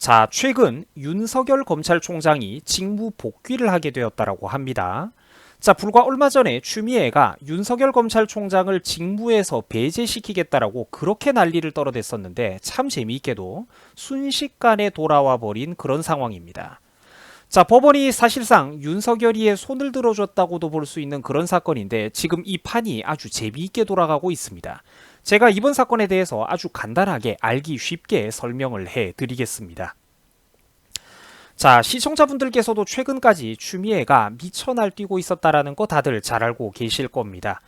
자, 최근 윤석열 검찰총장이 직무 복귀를 하게 되었다라고 합니다. 자, 불과 얼마 전에 추미애가 윤석열 검찰총장을 직무에서 배제시키겠다라고 그렇게 난리를 떨어댔었는데 참 재미있게도 순식간에 돌아와 버린 그런 상황입니다. 자, 법원이 사실상 윤석열이의 손을 들어줬다고도 볼 수 있는 그런 사건인데 지금 이 판이 아주 재미있게 돌아가고 있습니다. 제가 이번 사건에 대해서 아주 간단하게 알기 쉽게 설명을 해 드리겠습니다. 자, 시청자분들께서도 최근까지 추미애가 미쳐 날뛰고 있었다라는 거 다들 잘 알고 계실 겁니다.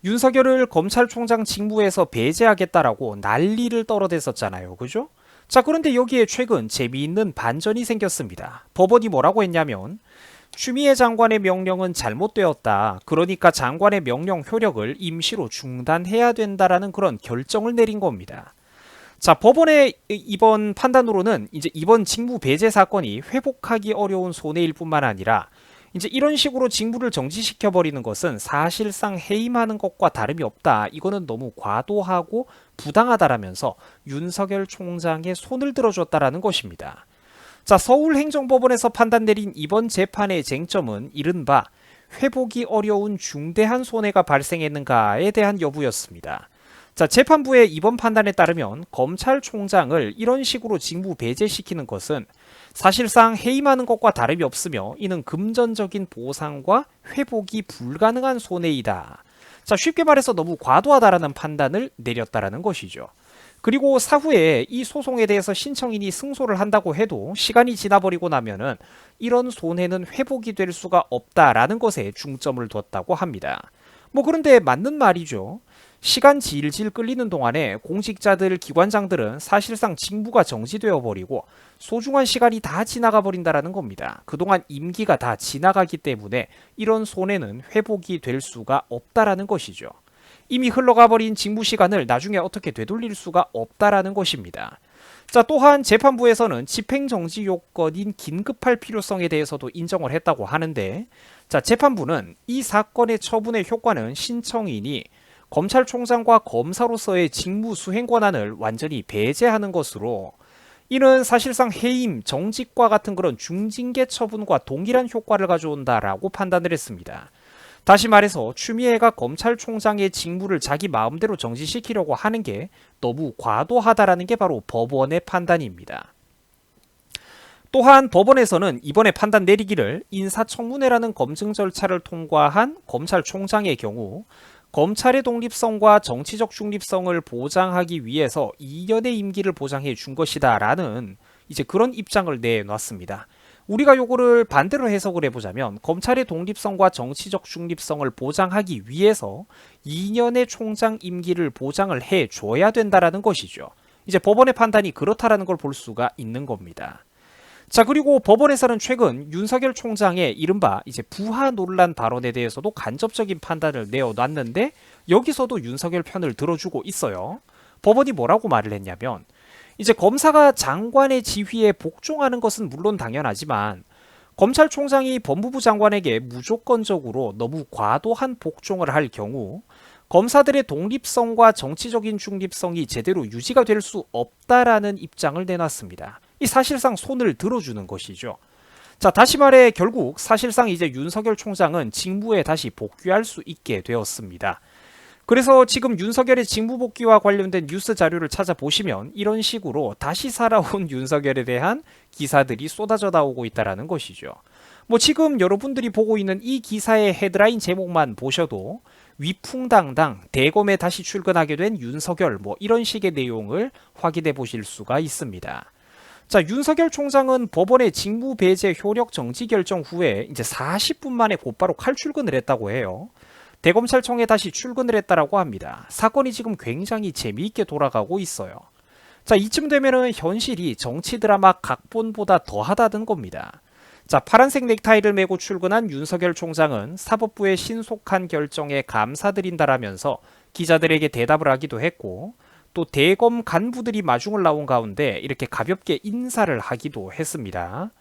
윤석열을 검찰총장 직무에서 배제하겠다라고 난리를 떨어댔었잖아요. 그죠? 자, 그런데 여기에 최근 재미있는 반전이 생겼습니다. 법원이 뭐라고 했냐면 추미애 장관의 명령은 잘못되었다. 그러니까 장관의 명령 효력을 임시로 중단해야 된다라는 그런 결정을 내린 겁니다. 자, 법원의 이번 판단으로는 이제 이번 직무 배제 사건이 회복하기 어려운 손해일 뿐만 아니라 이제 이런 식으로 직무를 정지시켜 버리는 것은 사실상 해임하는 것과 다름이 없다. 이거는 너무 과도하고 부당하다라면서 윤석열 총장의 손을 들어줬다라는 것입니다. 자, 서울행정법원에서 판단 내린 이번 재판의 쟁점은 이른바 회복이 어려운 중대한 손해가 발생했는가에 대한 여부였습니다. 자, 재판부의 이번 판단에 따르면 검찰총장을 이런 식으로 직무 배제시키는 것은 사실상 해임하는 것과 다름이 없으며 이는 금전적인 보상과 회복이 불가능한 손해이다. 자, 쉽게 말해서 너무 과도하다라는 판단을 내렸다라는 것이죠. 그리고 사후에 이 소송에 대해서 신청인이 승소를 한다고 해도 시간이 지나버리고 나면은 이런 손해는 회복이 될 수가 없다라는 것에 중점을 뒀다고 합니다. 뭐 그런데 맞는 말이죠. 시간 질질 끌리는 동안에 공직자들, 기관장들은 사실상 직무가 정지되어 버리고 소중한 시간이 다 지나가 버린다라는 겁니다. 그동안 임기가 다 지나가기 때문에 이런 손해는 회복이 될 수가 없다라는 것이죠. 이미 흘러가 버린 직무 시간을 나중에 어떻게 되돌릴 수가 없다라는 것입니다. 자, 또한 재판부에서는 집행정지 요건인 긴급할 필요성에 대해서도 인정을 했다고 하는데, 자, 재판부는 이 사건의 처분의 효과는 신청인이 검찰총장과 검사로서의 직무 수행 권한을 완전히 배제하는 것으로 이는 사실상 해임, 정직과 같은 그런 중징계 처분과 동일한 효과를 가져온다라고 판단을 했습니다. 다시 말해서 추미애가 검찰총장의 직무를 자기 마음대로 정지시키려고 하는 게 너무 과도하다라는 게 바로 법원의 판단입니다. 또한 법원에서는 이번에 판단 내리기를 인사청문회라는 검증 절차를 통과한 검찰총장의 경우 검찰의 독립성과 정치적 중립성을 보장하기 위해서 2년의 임기를 보장해 준 것이다 라는 이제 그런 입장을 내놨습니다. 우리가 요거를 반대로 해석을 해보자면 검찰의 독립성과 정치적 중립성을 보장하기 위해서 2년의 총장 임기를 보장을 해줘야 된다라는 것이죠. 이제 법원의 판단이 그렇다라는 걸 볼 수가 있는 겁니다. 자, 그리고 법원에서는 최근 윤석열 총장의 이른바 이제 부하 논란 발언에 대해서도 간접적인 판단을 내어놨는데 여기서도 윤석열 편을 들어주고 있어요. 법원이 뭐라고 말을 했냐면 이제 검사가 장관의 지휘에 복종하는 것은 물론 당연하지만 검찰총장이 법무부 장관에게 무조건적으로 너무 과도한 복종을 할 경우 검사들의 독립성과 정치적인 중립성이 제대로 유지가 될 수 없다라는 입장을 내놨습니다. 이 사실상 손을 들어주는 것이죠. 자, 다시 말해 결국 사실상 이제 윤석열 총장은 직무에 다시 복귀할 수 있게 되었습니다. 그래서 지금 윤석열의 직무 복귀와 관련된 뉴스 자료를 찾아보시면 이런 식으로 다시 살아온 윤석열에 대한 기사들이 쏟아져 나오고 있다는 것이죠. 뭐 지금 여러분들이 보고 있는 이 기사의 헤드라인 제목만 보셔도 위풍당당 대검에 다시 출근하게 된 윤석열 뭐 이런 식의 내용을 확인해 보실 수가 있습니다. 자, 윤석열 총장은 법원의 직무 배제 효력 정지 결정 후에 이제 40분 만에 곧바로 칼출근을 했다고 해요. 대검찰청에 다시 출근을 했다라고 합니다. 사건이 지금 굉장히 재미있게 돌아가고 있어요. 자, 이쯤 되면은 현실이 정치 드라마 각본보다 더하다는 겁니다. 자, 파란색 넥타이를 메고 출근한 윤석열 총장은 사법부의 신속한 결정에 감사드린다라면서 기자들에게 대답을 하기도 했고 또 대검 간부들이 마중을 나온 가운데 이렇게 가볍게 인사를 하기도 했습니다.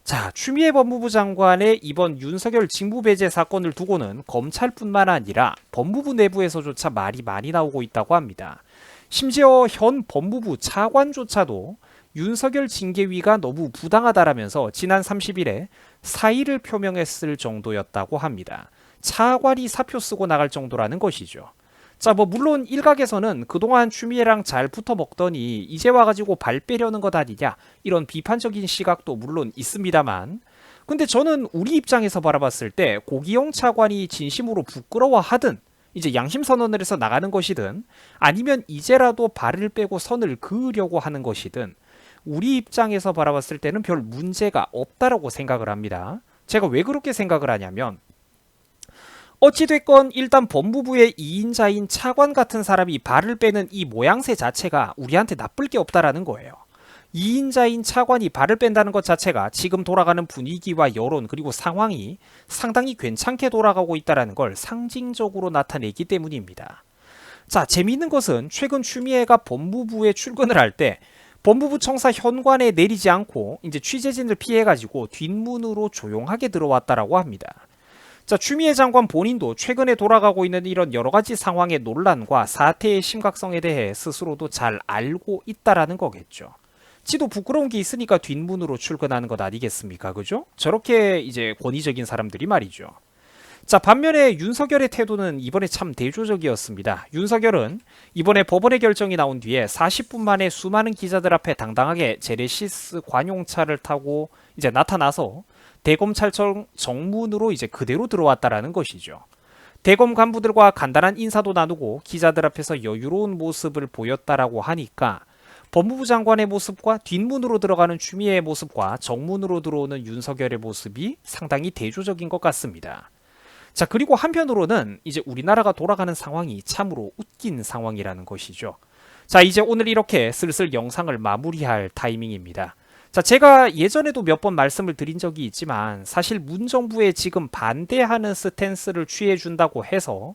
자, 추미애 법무부 장관의 이번 윤석열 직무 배제 사건을 두고는 검찰뿐만 아니라 법무부 내부에서조차 말이 많이 나오고 있다고 합니다. 심지어 현 법무부 차관조차도 윤석열 징계위가 너무 부당하다라면서 지난 30일에 사의를 표명했을 정도였다고 합니다. 차관이 사표 쓰고 나갈 정도라는 것이죠. 자, 물론 일각에서는 그동안 추미애랑 잘 붙어 먹더니 이제 와가지고 발 빼려는 것 아니냐 이런 비판적인 시각도 물론 있습니다만, 근데 저는 우리 입장에서 바라봤을 때 고기영 차관이 진심으로 부끄러워하든 이제 양심 선언을 해서 나가는 것이든 아니면 이제라도 발을 빼고 선을 그으려고 하는 것이든 우리 입장에서 바라봤을 때는 별 문제가 없다라고 생각을 합니다. 제가 왜 그렇게 생각을 하냐면, 어찌됐건 일단 법무부의 2인자인 차관 같은 사람이 발을 빼는 이 모양새 자체가 우리한테 나쁠 게 없다라는 거예요. 2인자인 차관이 발을 뺀다는 것 자체가 지금 돌아가는 분위기와 여론 그리고 상황이 상당히 괜찮게 돌아가고 있다는 걸 상징적으로 나타내기 때문입니다. 자, 재미있는 것은 최근 추미애가 법무부에 출근을 할 때 법무부 청사 현관에 내리지 않고 이제 취재진을 피해가지고 뒷문으로 조용하게 들어왔다라고 합니다. 자, 추미애 장관 본인도 최근에 돌아가고 있는 이런 여러 가지 상황의 논란과 사태의 심각성에 대해 스스로도 잘 알고 있다라는 거겠죠. 지도 부끄러운 게 있으니까 뒷문으로 출근하는 것 아니겠습니까? 그죠? 저렇게 이제 권위적인 사람들이 말이죠. 자, 반면에 윤석열의 태도는 이번에 참 대조적이었습니다. 윤석열은 이번에 법원의 결정이 나온 뒤에 40분 만에 수많은 기자들 앞에 당당하게 제네시스 관용차를 타고 이제 나타나서 대검찰청 정문으로 이제 그대로 들어왔다라는 것이죠. 대검 간부들과 간단한 인사도 나누고 기자들 앞에서 여유로운 모습을 보였다라고 하니까 법무부 장관의 모습과 뒷문으로 들어가는 추미애의 모습과 정문으로 들어오는 윤석열의 모습이 상당히 대조적인 것 같습니다. 자, 그리고 한편으로는 이제 우리나라가 돌아가는 상황이 참으로 웃긴 상황이라는 것이죠. 자, 이제 오늘 이렇게 슬슬 영상을 마무리할 타이밍입니다. 자, 제가 예전에도 몇 번 말씀을 드린 적이 있지만 사실 문정부에 지금 반대하는 스탠스를 취해준다고 해서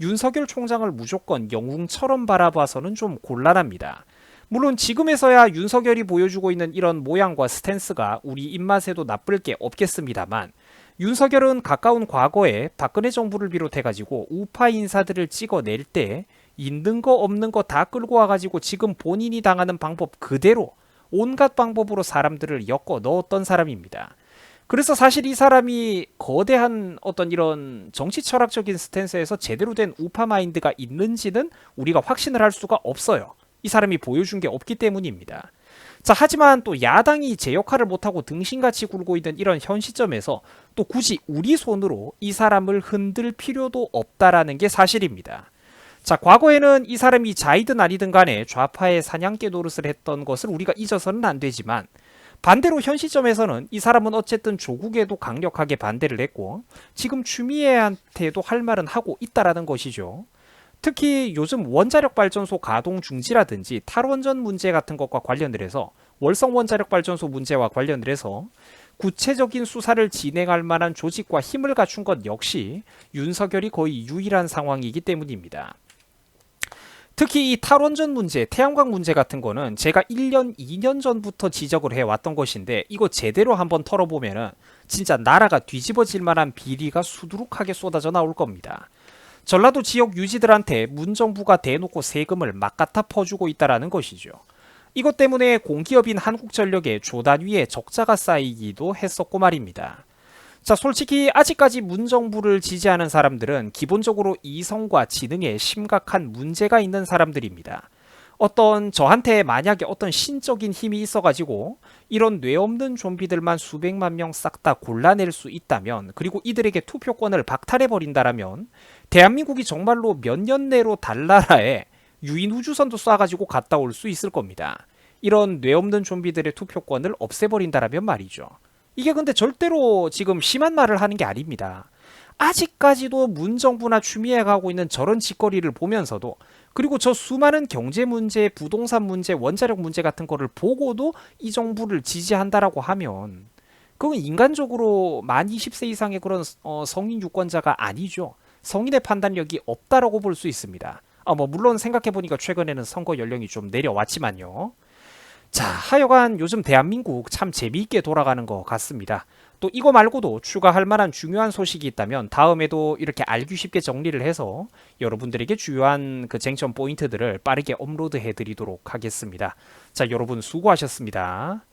윤석열 총장을 무조건 영웅처럼 바라봐서는 좀 곤란합니다. 물론 지금에서야 윤석열이 보여주고 있는 이런 모양과 스탠스가 우리 입맛에도 나쁠 게 없겠습니다만, 윤석열은 가까운 과거에 박근혜 정부를 비롯해가지고 우파 인사들을 찍어낼 때 있는 거 없는 거 다 끌고 와가지고 지금 본인이 당하는 방법 그대로 온갖 방법으로 사람들을 엮어 넣었던 사람입니다. 그래서 사실 이 사람이 거대한 어떤 이런 정치 철학적인 스탠스에서 제대로 된 우파 마인드가 있는지는 우리가 확신을 할 수가 없어요. 이 사람이 보여준 게 없기 때문입니다. 자, 하지만 또 야당이 제 역할을 못하고 등신같이 굴고 있는 이런 현 시점에서 또 굳이 우리 손으로 이 사람을 흔들 필요도 없다라는 게 사실입니다. 자, 과거에는 이 사람이 자이든 아니든 간에 좌파의 사냥개 노릇을 했던 것을 우리가 잊어서는 안 되지만, 반대로 현 시점에서는 이 사람은 어쨌든 조국에도 강력하게 반대를 했고 지금 추미애한테도 할 말은 하고 있다라는 것이죠. 특히 요즘 원자력 발전소 가동 중지라든지 탈원전 문제 같은 것과 관련을 해서 월성 원자력 발전소 문제와 관련을 해서 구체적인 수사를 진행할 만한 조직과 힘을 갖춘 것 역시 윤석열이 거의 유일한 상황이기 때문입니다. 특히 이 탈원전 문제, 태양광 문제 같은 거는 제가 1년, 2년 전부터 지적을 해왔던 것인데 이거 제대로 한번 털어보면은 진짜 나라가 뒤집어질 만한 비리가 수두룩하게 쏟아져 나올 겁니다. 전라도 지역 유지들한테 문정부가 대놓고 세금을 막 갖다 퍼주고 있다라는 것이죠. 이것 때문에 공기업인 한국전력의 조단 위에 적자가 쌓이기도 했었고 말입니다. 자, 솔직히 아직까지 문정부를 지지하는 사람들은 기본적으로 이성과 지능에 심각한 문제가 있는 사람들입니다. 저한테 만약에 어떤 신적인 힘이 있어가지고 이런 뇌 없는 좀비들만 수백만 명 싹 다 골라낼 수 있다면, 그리고 이들에게 투표권을 박탈해버린다라면 대한민국이 정말로 몇 년 내로 달나라에 유인 우주선도 쏴가지고 갔다 올 수 있을 겁니다. 이런 뇌 없는 좀비들의 투표권을 없애버린다라면 말이죠. 이게 근데 절대로 지금 심한 말을 하는 게 아닙니다. 아직까지도 문정부나 추미애가 하고 있는 저런 짓거리를 보면서도, 그리고 저 수많은 경제 문제, 부동산 문제, 원자력 문제 같은 거를 보고도 이 정부를 지지한다라고 하면 그건 인간적으로 만 20세 이상의 그런 성인 유권자가 아니죠. 성인의 판단력이 없다라고 볼 수 있습니다. 물론 생각해보니까 최근에는 선거 연령이 좀 내려왔지만요. 자, 하여간 요즘 대한민국 참 재미있게 돌아가는 것 같습니다. 또 이거 말고도 추가할 만한 중요한 소식이 있다면 다음에도 이렇게 알기 쉽게 정리를 해서 여러분들에게 주요한 그 쟁점 포인트들을 빠르게 업로드해 드리도록 하겠습니다. 자, 여러분 수고하셨습니다.